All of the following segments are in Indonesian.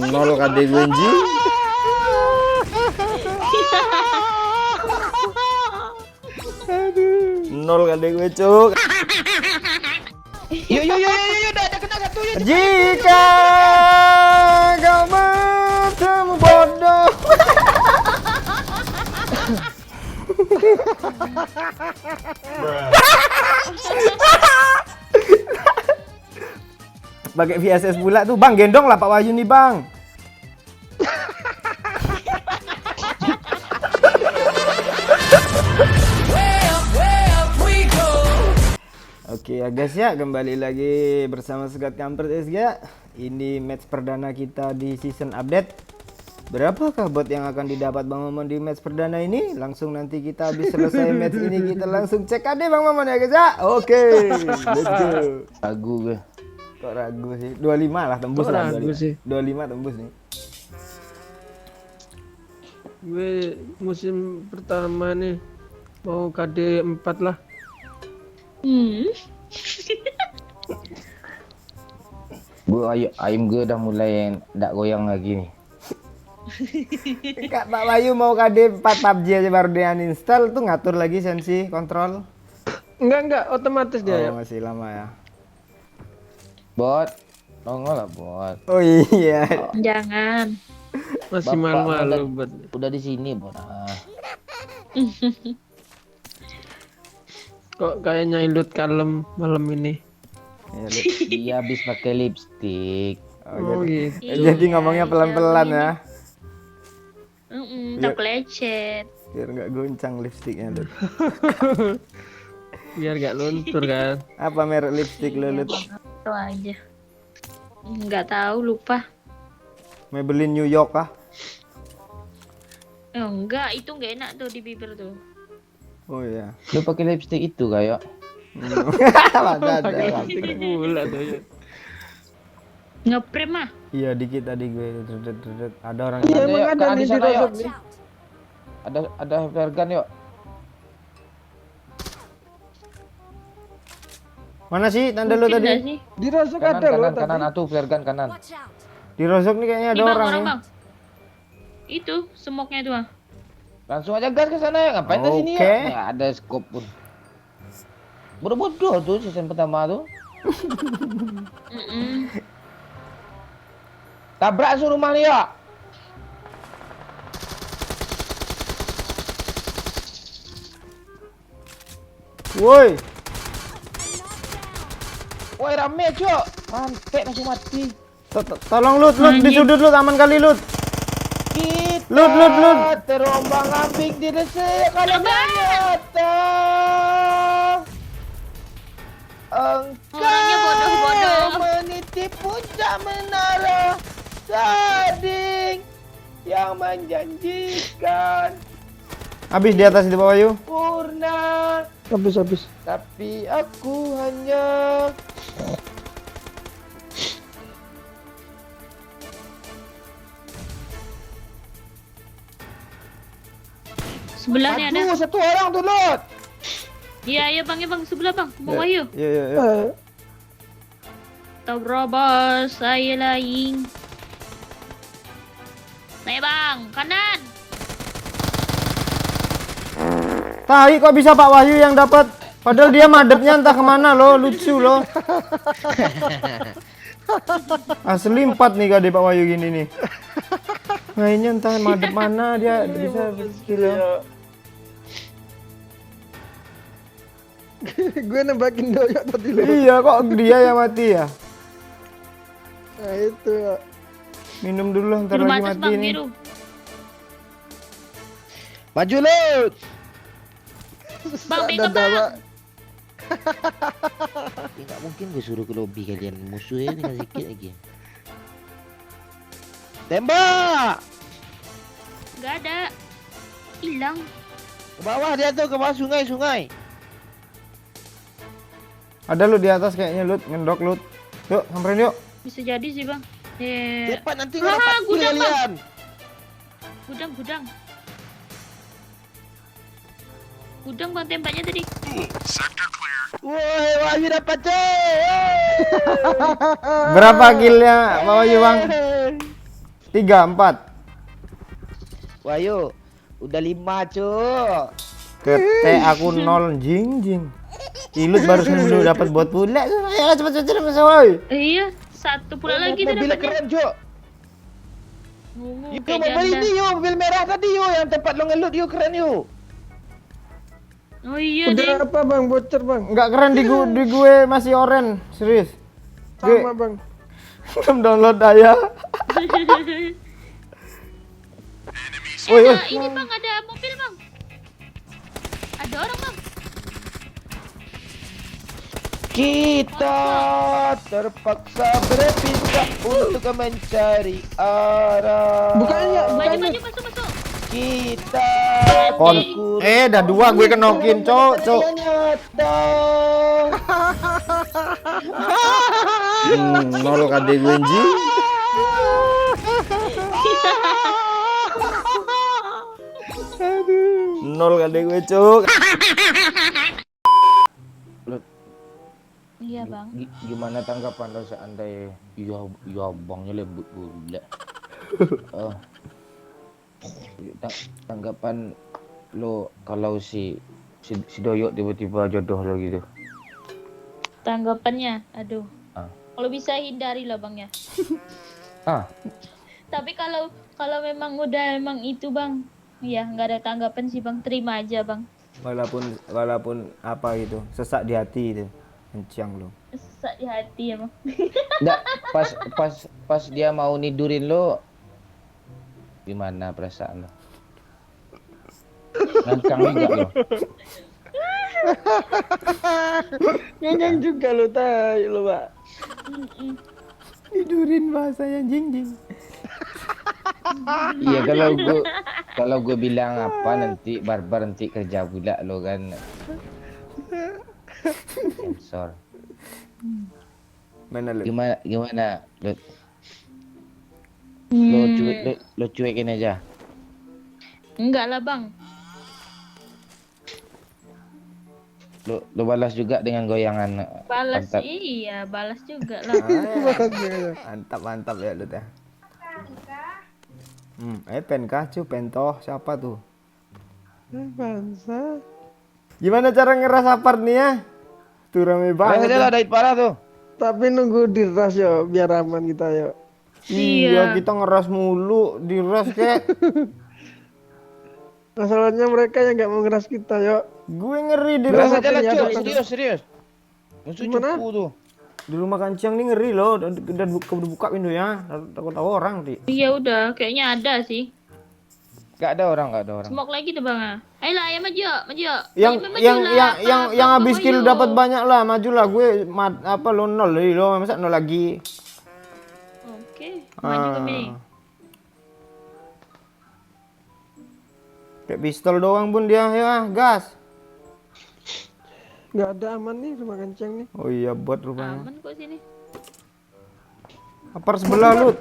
Nol KD gue anjing. Nol KD gue cuk. Yo, ada kena satu ya. Jika kau bertemu bodoh. Pakai VSS pula tuh, Bang. Gendong lah Pak Wahyu nih, Bang. Oke ya guys ya, kembali lagi bersama Segat Kampret ya. Ini match perdana kita di season update. Berapakah bot yang akan didapat Bang Momon di match perdana ini? Langsung nanti kita habis selesai match ini kita langsung cek AD Bang Momon ya guys ya. Oke, let's go. Ragu gue. Kok ragu sih? 25 lah tembus Kok lah. ragu 25. sih? 25 tembus nih. Gue musim pertama nih mau KD 4 lah. Gue ayam gue udah mulai ndak goyang lagi nih. Kak Pak Wahyu mau KD 4 PUBG aja baru dia uninstall tuh ngatur lagi sensi kontrol. Enggak, otomatis dia ya. Oh, masih lama ya. Bot, nongol lah bot. Oh iya. Jangan. Masih Bapak malu-malu buat. udah di sini bot. Kok kayaknya ilut kalem malam ini. Ya, Lu. Dia habis pakai lipstick. Oh gitu. Jadi ngomongnya pelan-pelan ya. Tak lecet. Biar nggak goncang lipstiknya Lut. Biar gak luntur kan. Apa merek lipstik lu Lut? Itu aja. Nggak tahu, lupa. Maybelline New York kah? Enggak, itu nggak enak tuh di bibir tuh. Oh iya. Lu pakai lipstick itu kayak. Pakai lipstick pula tuh ya. Ngeprem mah. Iya dikit tadi gue dredet. Ada orang Iya, yang emang yuk, ada ke nih di sana, yuk. Rozok nih. Ada Vergan yuk. mana sih tanda lu Mungkin nggak tadi? sih? Di Rozok Kanan, ada loh kanan, tadi. kanan, atuh Vergan kanan. Di Rozok nih kayaknya ada Ini bang, orang orang nih. bang. Itu semoknya tuh. Langsung aja gas ke sana ya, ngapain di sini Oke. ya? Nggak ada scope pun. Bodoh-bodoh tuh season pertama tuh. Tabrak suruh rumah nih ya. Woi, Woi rame cok. Mantek langsung mati. tolong Lut di sudut Lut, aman kali Lut. Kita Lut. terombang ambing di desa kalau ternyata Orangnya bodoh-bodoh. engkau meniti puncak menara gading yang menjanjikan Habis di atas itu Pak Wahyu. purna, Habis. tapi aku hanya Sebelah nih ada. aduh satu orang tuh Lot. Iya bang, ya bang, sebelah bang. Mau Wahyu. Iya. Terobos saya lain. Naik bang, kanan. Tai kok bisa Pak Wahyu yang dapat? Padahal dia madepnya entah kemana loh, lucu loh. Asli 4 nih KD Pak Wahyu gini nih. Mainnya entah madep mana dia bisa skill ya. Gue nembakin doyok tadi lo. Iya kok dia yang mati ya. Nah itu. Minum dulu ntar Biru lagi atas mati bang, nih. biru. Maju Lot. Bang, backup bang. Nggak mungkin gue suruh ke lobby kalian, musuhnya tinggal sedikit lagi. Tembak! Nggak ada. Hilang. Ke bawah dia tuh, ke bawah sungai. Ada Lut di atas kayaknya Lut, ngendok Lut. Yuk, samperin yuk. Bisa jadi sih bang. Cepat nanti Wah, nggak dapat kill gudang, Bang. kalian. Gudang. Gudang bang tembaknya tadi. Woi, Wahyu dapat cuy. Berapa killnya Pak Wahyu bang? 3, 4. Wahyu, udah 5 cuy. Kete aku 0 jing. Ilut barusan dulu dapat bot pula. Ayo cepet Mas Wahyu. Iya, satu pula lagi tuh Mobil dapatnya. keren cuy. Ngungu Yuk, kayak mobil janda. ini yuk, mobil merah tadi yuk, yang tempat lo ngelut yuk, keren yuk. Oh iya deh. Udah apa bang, bocor bang? Enggak keren di gue masih oren, serius. Sama bang. Belum download aja. Woi, Ada ini bang, ada mobil bang. Ada orang bang. Kita terpaksa berpindah untuk mencari arah. Bukannya, Maju masuk. Kita dah 2 gue kenokin, cok. nyata. Nol kade gue anjing. Nol kade gue, cok. Iya bang. Gimana tanggapan lo seandainya ya abangnya lembut pula. Tanggapan lo kalau si Doyok tiba-tiba jodoh lo gitu. Tanggapannya, aduh. Ah. Kalau bisa hindari lah bang ya. Ah, Tapi kalau memang udah emang itu bang, ya nggak ada tanggapan sih bang, terima aja bang. Walaupun apa gitu, sesak di hati itu. Kencang lo. Sesak di hati ya bang. enggak pas dia mau nidurin lo gimana perasaan lo? Ngangkang juga lo. Nganggang juga lo tay lo pak. Tidurin bahasanya jing. Iya kalau gue bilang apa nanti barbar nanti kerja pula lo kan. Sensor. Mana lo? Gimana? Lo cuekin aja. Enggak lah bang. Lo balas juga dengan goyangan Balas pantat. iya, balas juga lah. Mantap ya lu teh. Penka cu, pentoh siapa tuh? Bangsa. Gimana cara ngeras apart nih ya? Tuh rame banget. Banyak ada parah tuh. Tapi nunggu diras yo, biar aman kita yo. Iya, kita ngeras mulu, diras kek. Masalahnya mereka yang nggak mau ngeras kita yo. Gue ngeri di Beras rumah, aja lah ya, cuy, datang. serius. Musuh Gimana? cupu tuh. di rumah kancing nih ngeri loh. Dan buka pintunya, takut tahu orang di. Iya udah, kayaknya ada sih. Gak ada orang. Smoke lagi tuh bang. Ayolah, ayo maju. Yang habis kill dapat banyak lah, majulah gue lo nol masa nol lagi. Oke, maju kami. Kayak pistol doang bun dia ya, gas. Nggak ada aman nih rumah kenceng nih. Oh iya buat rupanya. Aman kok sini. Apar sebelah Lut.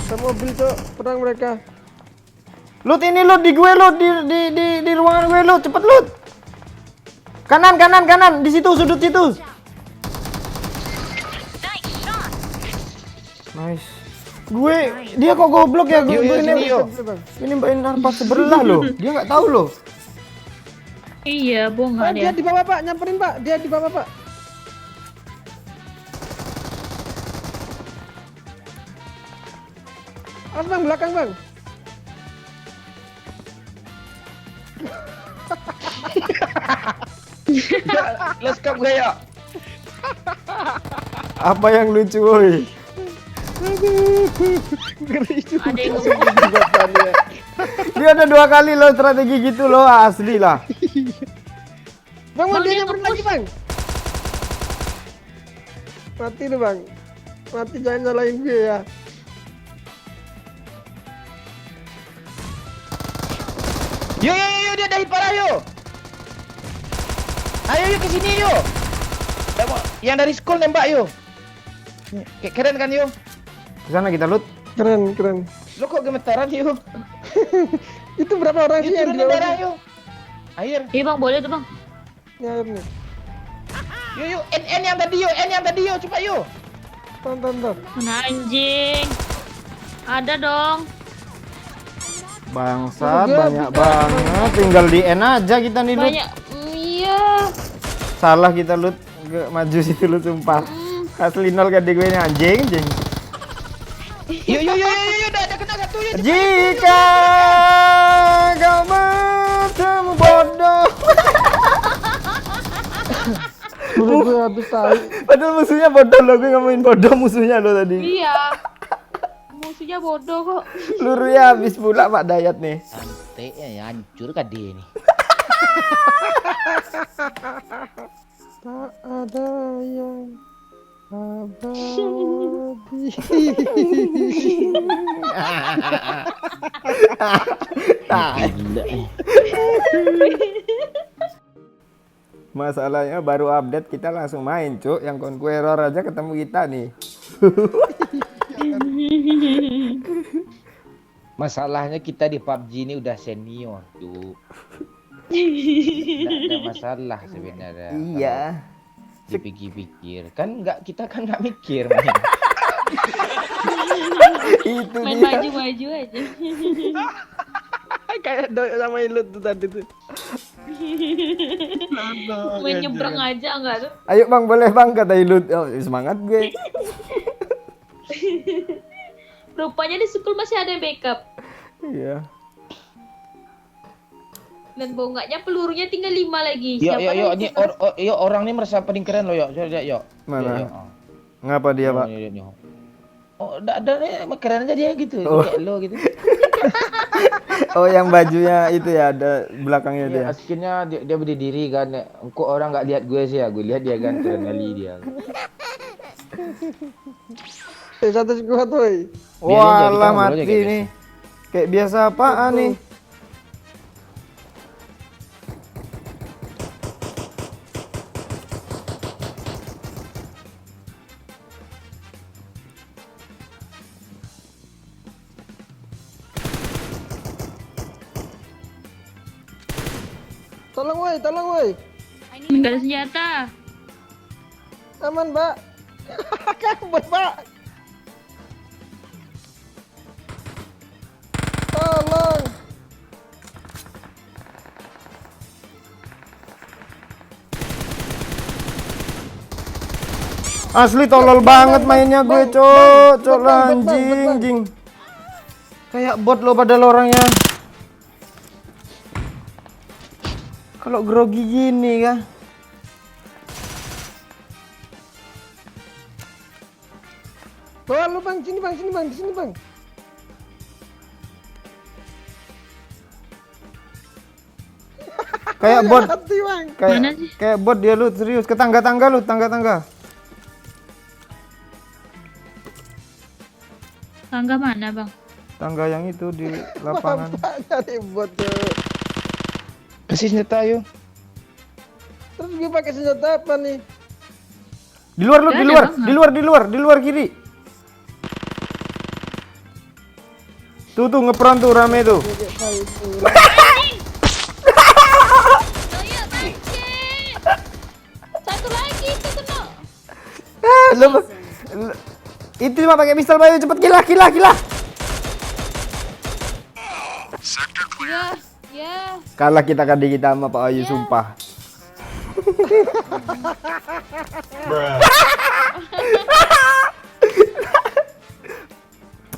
Sama mobil cok, perang mereka. Lut ini Lut di gue Lut di ruangan gue Lut, cepet Lut. Kanan di situ sudut situ. Nice. Dia kok goblok ya gue sini, yuk. ini main harpa sebelah loh. Dia nggak tahu loh. Iya, bonga Dia dia. di bawah pak, nyamperin pak. Dia di bawah pak. Awas bang, belakang bang. Leskap gue ya. Apa yang lucu woi? Ada yang Dia ada 2 kali loh strategi gitu loh, asli lah. Bang, Bang, dia dia nyamperin nge-push. lagi bang. Mati tuh bang. Mati, jangan nyalain gue ya. Yo dia dari parah yo. Ayo yuk ke sini yo. Yang dari school nembak yo. Keren kan yo. Kesana kita Lut. Keren. Lo kok gemetaran yo? Itu berapa orang sih Yo yang turun di bawah? darah yo. Air. Iya bang, boleh tuh bang. Ini air nih. Yuk, N yang tadi yuk, cepat yuk. Tonton. Mana anjing? Ada dong. Bangsat, banyak banget. Tinggal di N aja kita nih, Lut. Banyak. Iya. Salah kita, Lut. Gak maju situ, Lut, sumpah. Asli nol gede gue ini anjing. Yuk, udah kena satu yuk. Jika kau bertemu bodoh. Peluru gue habis tahu. Padahal musuhnya bodoh loh, gue ngomongin bodoh musuhnya lo tadi. Iya. Musuhnya bodoh kok. Pelurunya habis pula Pak Dayat nih. Santai ya, hancur kade ini. Tak ada yang abadi. Gila nih. Masalahnya baru update kita langsung main, Cuk. Yang Conqueror aja ketemu kita nih. Masalahnya kita di PUBG ini udah senior tuh. Tidak ada masalah sebenarnya. Iya. Kalau dipikir-pikir kan kita kan nggak mikir main. Itu Main dia. maju-maju aja. Kayak Doi sama Ilut tuh tadi tuh. Main nyebrang aja enggak tuh. Ayo Bang, boleh Bang, kata Ilut. Oh, semangat gue. Rupanya di school masih ada yang backup. Iya. Dan bongkanya pelurunya tinggal 5 lagi. Yuk, Siapa yuk, lagi? ini orang ini merasa paling keren loh, yuk. Coba lihat, yuk. Mana? Yuk. Ngapa dia, Pak? Yuk. Oh, ada keren aja dia gitu, Oh. kayak lo gitu. Oh, yang bajunya itu ya, ada belakangnya dia. Ya, akhirnya dia berdiri kan. Kok orang nggak lihat gue sih ya? Gue lihat dia kan keren kali dia. Satu squad woi. Wah, Biarin jadi lah kamu aja mati kayak nih. Kayak biasa apaan nih? Tolong woi. Enggak ada senjata. Aman, Mbak. Kabur, Mbak. Tolong. Asli tolol banget mainnya gue, Cok. Cok lah, anjing. Kayak bot lo padahal orangnya. Kalau grogi gini kan. Bawa lu, Bang. Sini, Bang. Kayak bot. Mati, Bang. Mana sih? Kayak bot dia lu, serius. Ke tangga-tangga lu, tangga-tangga. Tangga mana, Bang? Tangga yang itu di lapangan. Bapak nyari bot tuh. Kasih senjata yuk. Terus gue pakai senjata apa nih? Di luar lu, Gak di ada, luar, di luar kiri. Tuh ngeperan tuh rame tuh. Gue kayak tahu tuh. Ayo, anjing. Satu lagi itu kena. Itu mah pakai pistol Bayu, cepet gila. Ya. Kalah kita sama Pak Ayu, sumpah.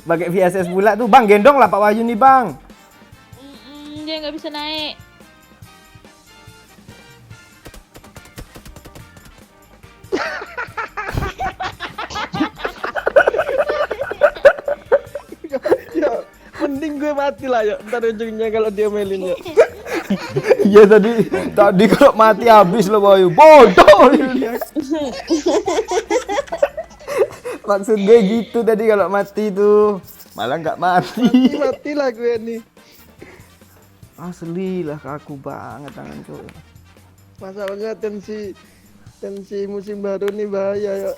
Pakai VSS pula tuh, Bang, gendong lah Pak Wahyu nih, Bang. Dia nggak bisa naik. Ya, mending gue mati lah yuk. Ntar ujungnya kalau dia melin yuk. Iya tadi kalau mati habis lo Bayu. Bodoh dia. Maksud gue gitu tadi kalau mati tuh. Malah nggak mati. Matilah gue nih. Asli lah kaku banget tangan cowok. Masalahnya tensi musim baru nih bahaya yuk.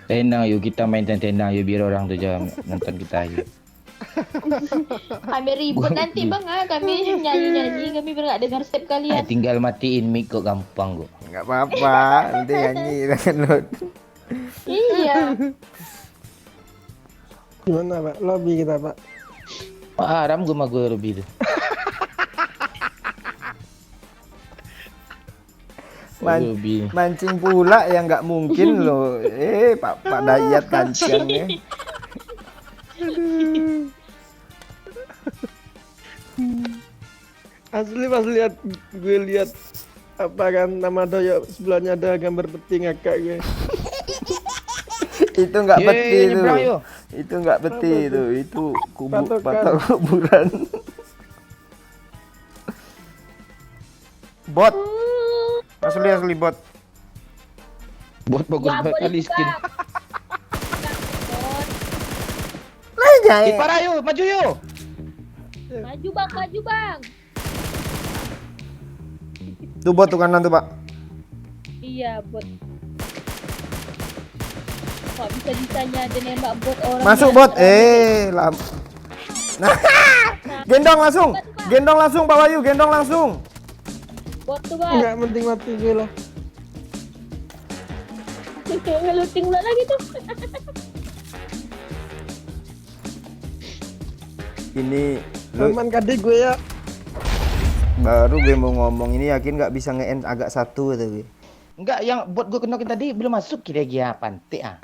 Tenang yuk, kita main tenang yuk biar orang tuh jangan nonton kita yuk. Kami ribut nanti bang kami nyanyi-nyanyi kami biar nggak dengar step kalian. Tinggal matiin mic kok gampang kok. Nggak apa-apa, nanti nyanyi download. Iya. Gimana Pak? Lobby kita Pak. Pak haram gue mah gue lebih itu. Lebih. Mancing pula yang nggak mungkin loh. Pak Dayat kancangnya. Asli pas gue lihat apa kan nama doyok sebelahnya ada gambar peti ngakak gue. Itu nggak Ye, peti itu. nyebrang yuk. Itu nggak peti itu Patokan. patok kuburan. Bot. Asli bot. Buat bagus Ya, banget boleh kali skin. juga. Lah jangan. Parah yuk, maju yuk. Maju bang, maju bang. Tuh bot tuh kanan tuh, Pak. Iya bot. Kok bisa-bisanya ada nembak bot orang. Masuk yang bot. orang- Nah. Gendong langsung. Gendong langsung Pak Wahyu, gendong langsung. Bot tuh bang. Enggak penting mati gue lah. Ngeluting pula lagi tuh. Ini lu Aman kade gue ya. baru gue mau ngomong ini yakin nggak bisa nge-end agak satu tapi. Enggak, yang buat gue kenokin tadi belum masuk kira-kira pantai ah.